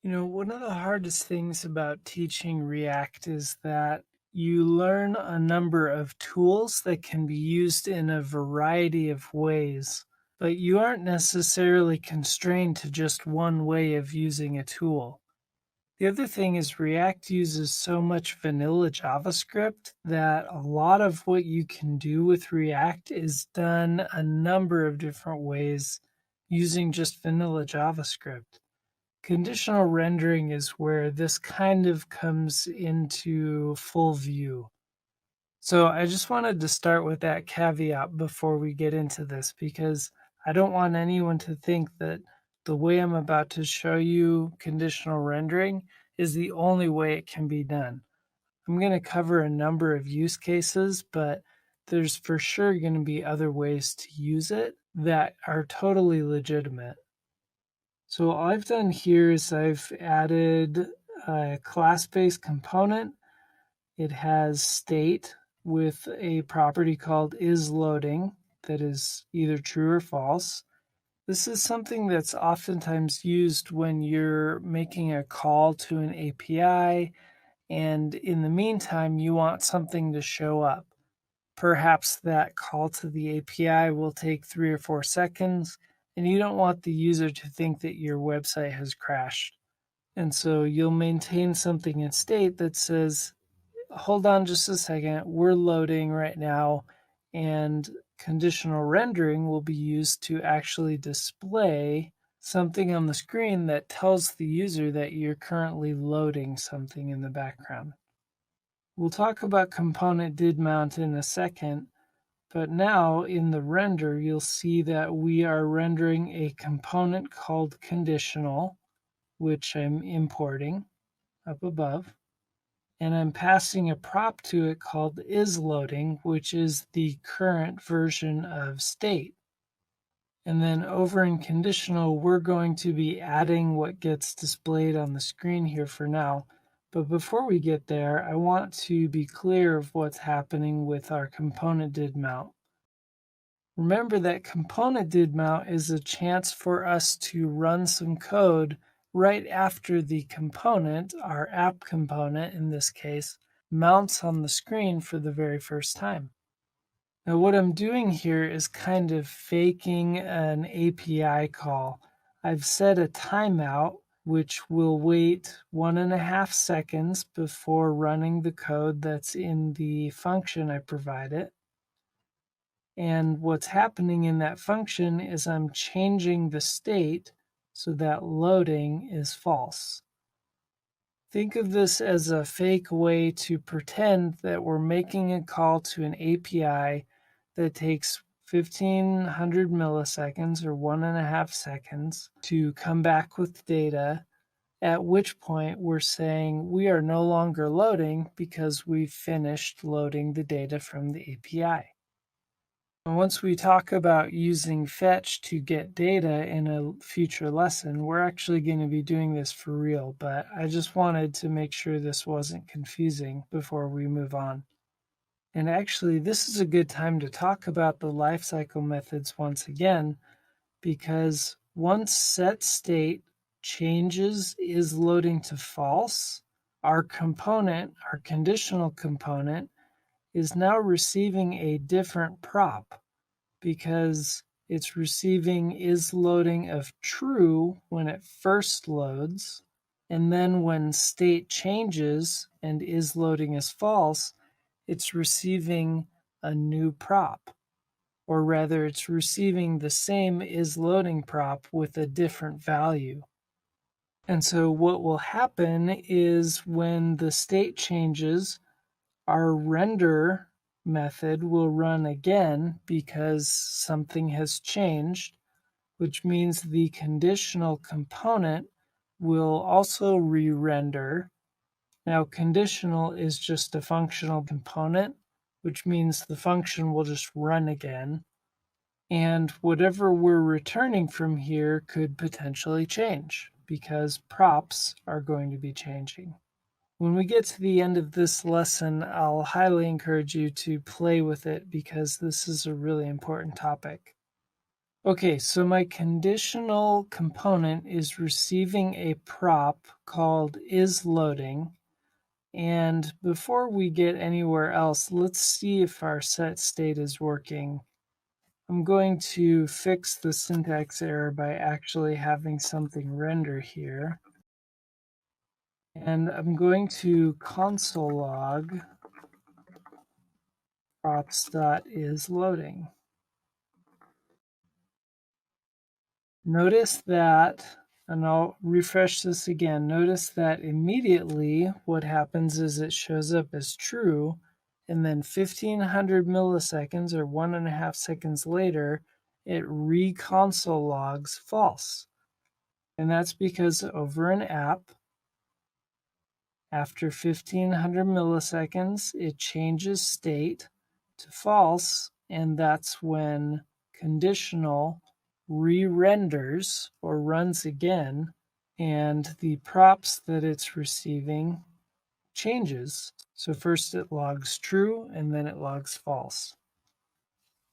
One of the hardest things about teaching React is that you learn a number of tools that can be used in a variety of ways, but you aren't necessarily constrained to just one way of using a tool. The other thing is React uses so much vanilla JavaScript that a lot of what you can do with React is done a number of different ways using just vanilla JavaScript. Conditional rendering is where this kind of comes into full view. So I just wanted to start with that caveat before we get into this because I don't want anyone to think that the way I'm about to show you conditional rendering is the only way it can be done. I'm going to cover a number of use cases, but there's for sure going to be other ways to use it that are totally legitimate. So all I've done here is I've added a class-based component. It has state with a property called isLoading that is either true or false. This is something that's oftentimes used when you're making a call to an API, and in the meantime, you want something to show up. Perhaps that call to the API will take 3 or 4 seconds, and you don't want the user to think that your website has crashed. And so you'll maintain something in state that says, hold on just a second, we're loading right now, and conditional rendering will be used to actually display something on the screen that tells the user that you're currently loading something in the background. We'll talk about component did mount in a second, but now in the render, you'll see that we are rendering a component called conditional, which I'm importing up above. And I'm passing a prop to it called isLoading, which is the current version of state. And then over in conditional, we're going to be adding what gets displayed on the screen here for now. But before we get there, I want to be clear of what's happening with our component did mount. Remember that component did mount is a chance for us to run some code right after the component, our app component in this case, mounts on the screen for the very first time. Now what I'm doing here is kind of faking an API call. I've set a timeout which will wait 1.5 seconds before running the code that's in the function I provided. And what's happening in that function is I'm changing the state so that loading is false. Think of this as a fake way to pretend that we're making a call to an API that takes 1500 milliseconds or 1.5 seconds to come back with data, at which point we're saying we are no longer loading because we've finished loading the data from the API. And once we talk about using fetch to get data in a future lesson, we're actually going to be doing this for real, but I just wanted to make sure this wasn't confusing before we move on. And actually, this is a good time to talk about the lifecycle methods once again, because once set state changes isLoading to false, our component, our conditional component, is now receiving a different prop because it's receiving isLoading of true when it first loads, and then when state changes and isLoading is false, it's receiving a new prop. Or rather, it's receiving the same isLoading prop with a different value. And so what will happen is when the state changes, our render method will run again because something has changed, which means the conditional component will also re-render. Now, conditional is just a functional component, which means the function will just run again. And whatever we're returning from here could potentially change because props are going to be changing. When we get to the end of this lesson, I'll highly encourage you to play with it because this is a really important topic. Okay, so my conditional component is receiving a prop called isLoading. And before we get anywhere else, let's see if our set state is working. I'm going to fix the syntax error by actually having something render here. And I'm going to console log props.isLoading. Notice that, and I'll refresh this again, notice that immediately what happens is it shows up as true, and then 1500 milliseconds or 1.5 seconds later, it reconsole logs false. And that's because over an app, after 1500 milliseconds, it changes state to false, and that's when conditional re-renders or runs again, and the props that it's receiving changes. So first it logs true, and then it logs false.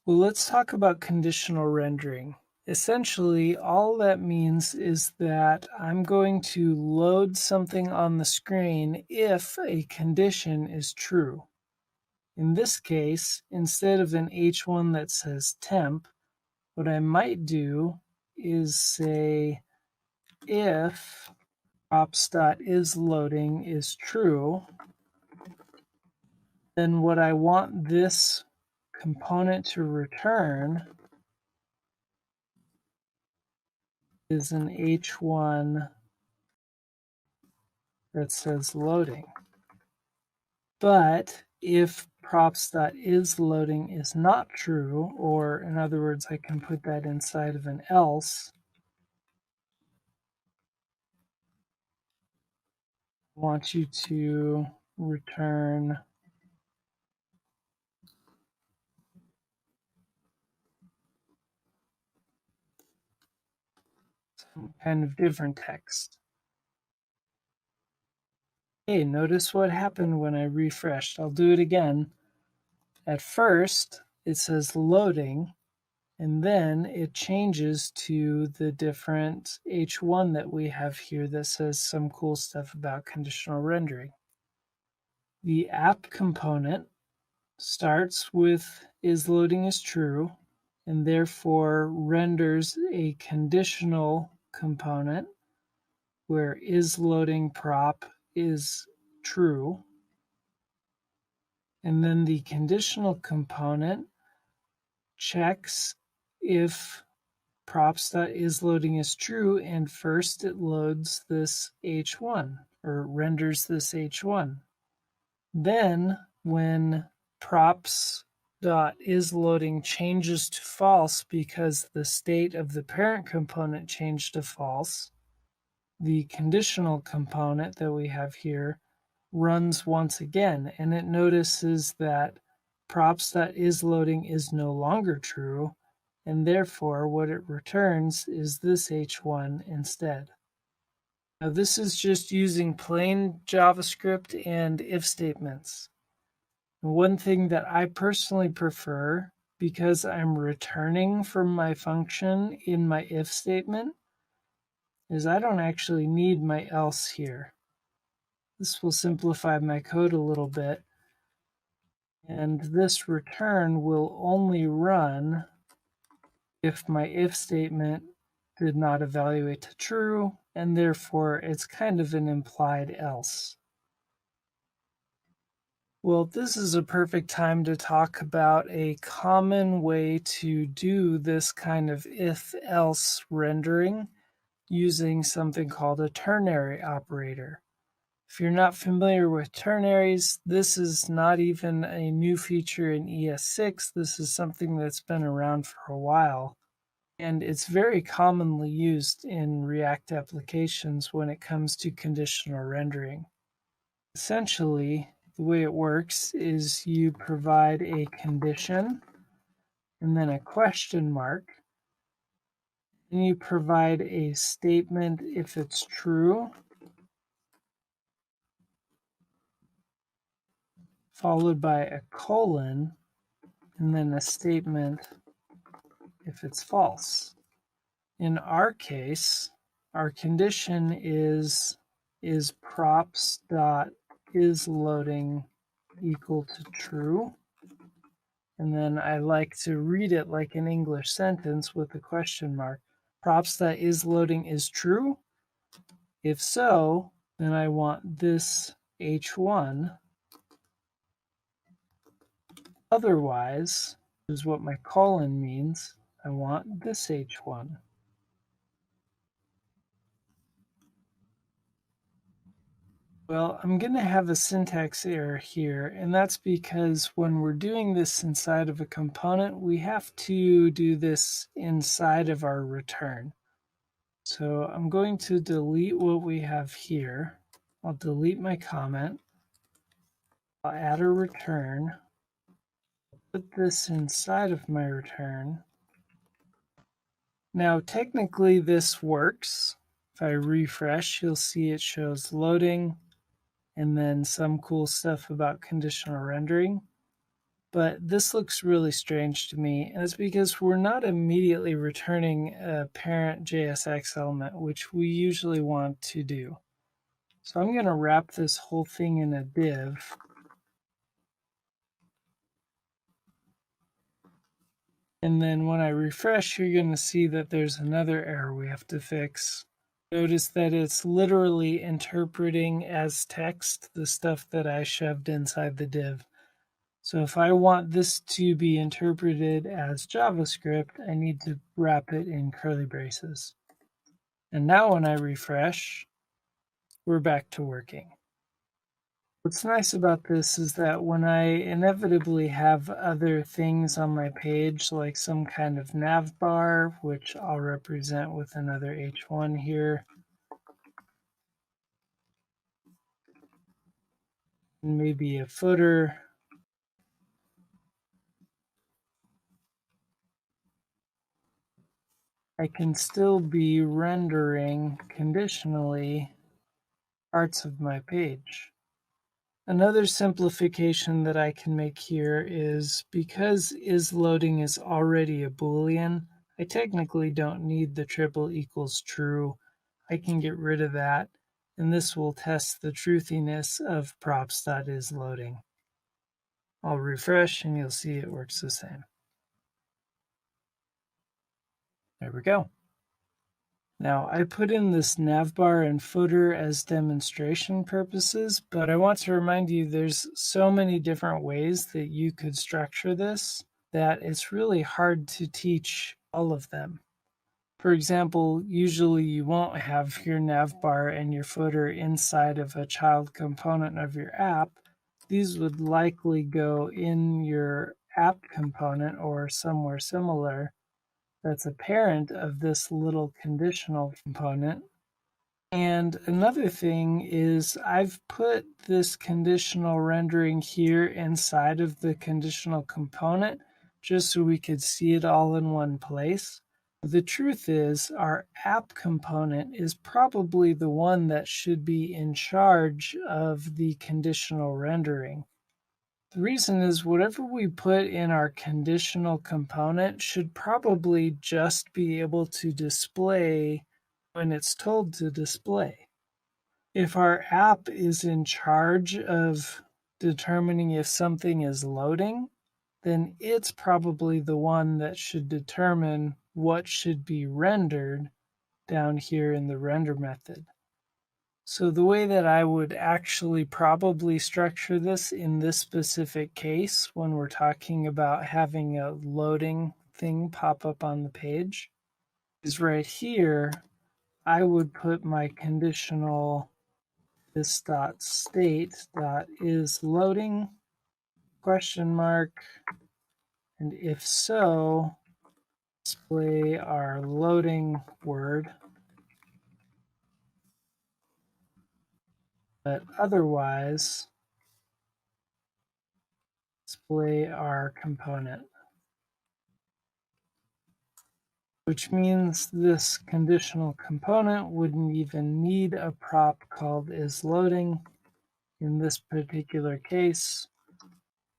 Well, let's talk about conditional rendering. Essentially, all that means is that I'm going to load something on the screen if a condition is true. In this case, instead of an H1 that says temp, what I might do is say if props.isLoading is true, then what I want this component to return is an H1 that says loading. But if props.isLoading is not true, or in other words, I can put that inside of an else, I want you to return some kind of different text. Hey, notice what happened when I refreshed. I'll do it again. At first, it says loading, and then it changes to the different H1 that we have here that says some cool stuff about conditional rendering. The app component starts with isLoading is true, and therefore renders a conditional component where isLoading prop is true. And then the conditional component checks if props.isLoading is true, and first it loads this H1 or renders this H1. Then when props.isLoading changes to false because the state of the parent component changed to false, the conditional component that we have here runs once again, and it notices that props.isLoading is no longer true, and therefore what it returns is this H1 instead. Now this is just using plain JavaScript and if statements. One thing that I personally prefer, because I'm returning from my function in my if statement, is I don't actually need my else here. This will simplify my code a little bit. And this return will only run if my if statement did not evaluate to true, and therefore it's kind of an implied else. Well, this is a perfect time to talk about a common way to do this kind of if-else rendering using something called a ternary operator. If you're not familiar with ternaries, this is not even a new feature in ES6. This is something that's been around for a while. And it's very commonly used in React applications when it comes to conditional rendering. Essentially, the way it works is you provide a condition and then a question mark. And you provide a statement if it's true, followed by a colon, and then a statement if it's false. In our case, our condition is props.isLoading equal to true. And then I like to read it like an English sentence with a question mark. Props.isLoading is true. If so, then I want this h1. Otherwise, this is what my colon means, I want this h1. Well, I'm going to have a syntax error here, and that's because when we're doing this inside of a component, we have to do this inside of our return. So I'm going to delete what we have here. I'll delete my comment. I'll add a return. Put this inside of my return. Now, technically this works. If I refresh, you'll see it shows loading and then some cool stuff about conditional rendering. But this looks really strange to me, and it's because we're not immediately returning a parent JSX element, which we usually want to do. So I'm going to wrap this whole thing in a div. And then when I refresh, you're going to see that there's another error we have to fix. Notice that it's literally interpreting as text the stuff that I shoved inside the div. So if I want this to be interpreted as JavaScript, I need to wrap it in curly braces. And now when I refresh, we're back to working. What's nice about this is that when I inevitably have other things on my page, like some kind of nav bar, which I'll represent with another h1 here, and maybe a footer, I can still be rendering conditionally parts of my page. Another simplification that I can make here is because isLoading is already a Boolean, I technically don't need the triple equals true. I can get rid of that, and this will test the truthiness of props.isLoading. I'll refresh and you'll see it works the same. There we go. Now, I put in this navbar and footer as demonstration purposes, but I want to remind you there's so many different ways that you could structure this that it's really hard to teach all of them. For example, usually you won't have your navbar and your footer inside of a child component of your app. These would likely go in your app component or somewhere similar that's a parent of this little conditional component. And another thing is I've put this conditional rendering here inside of the conditional component just so we could see it all in one place. The truth is our app component is probably the one that should be in charge of the conditional rendering. The reason is whatever we put in our conditional component should probably just be able to display when it's told to display. If our app is in charge of determining if something is loading, then it's probably the one that should determine what should be rendered down here in the render method. So the way that I would actually probably structure this in this specific case when we're talking about having a loading thing pop up on the page is right here. I would put my conditional this.state.isLoading question mark, and if so, display our loading word. But otherwise, display our component. Which means this conditional component wouldn't even need a prop called isLoading in this particular case.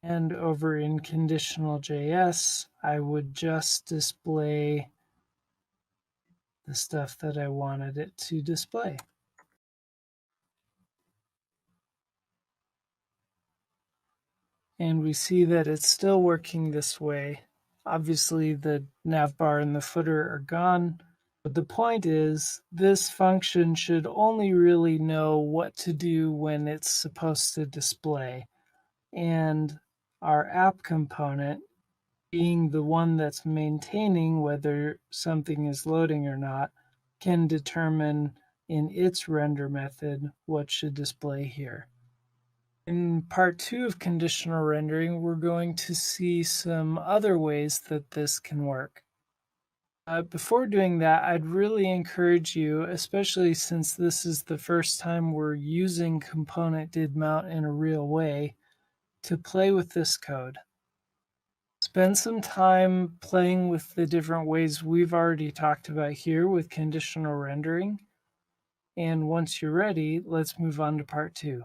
And over in Conditional JS, I would just display the stuff that I wanted it to display. And we see that it's still working this way. Obviously, the navbar and the footer are gone. But the point is, this function should only really know what to do when it's supposed to display. And our app component, being the one that's maintaining whether something is loading or not, can determine in its render method what should display here. In part 2 of conditional rendering, we're going to see some other ways that this can work. Before doing that, I'd really encourage you, especially since this is the first time we're using component did mount in a real way, to play with this code. Spend some time playing with the different ways we've already talked about here with conditional rendering. And once you're ready, let's move on to part 2.